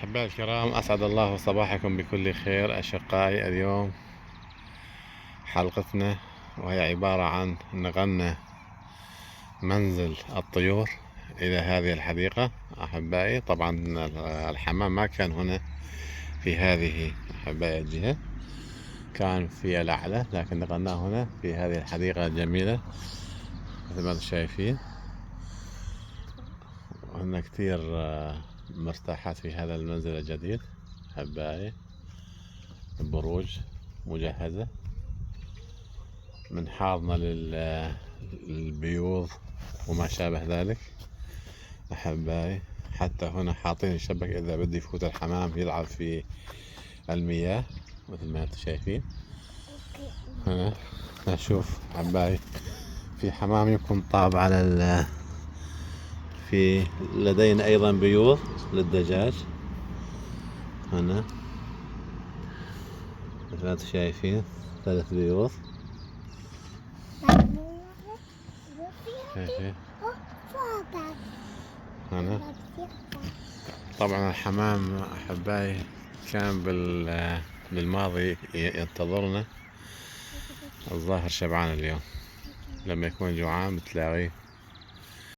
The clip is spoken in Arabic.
أحبائي الكرام، أسعد الله صباحكم بكل خير. أشقائي، اليوم حلقتنا وهي عبارة عن نقلنا منزل الطيور إلى هذه الحديقة. أحبائي، طبعا الحمام ما كان هنا في هذه أحبائي الجهة، كان في الأعلى، لكن نقلناه هنا في هذه الحديقة الجميلة مثل ما انتم شايفين. وهنا كثير مرتاحات في هذا المنزل الجديد. أحبائي، البروج مجهزة من حاضنة للبيوض وما شابه ذلك. أحبائي، حتى هنا حاطين الشبك إذا بدي يفوت الحمام يلعب في المياه مثل ما انتم شايفين. هنا أشوف أحبائي في حمام يمكن طاب على في لدينا أيضا بيوض للدجاج. هنا مثل ما انتم شايفين 3 بيوض. هنا طبعا الحمام أحبائي كان بالماضي ينتظرنا. الظاهر شبعان اليوم، لما يكون جوعان بتلاقيه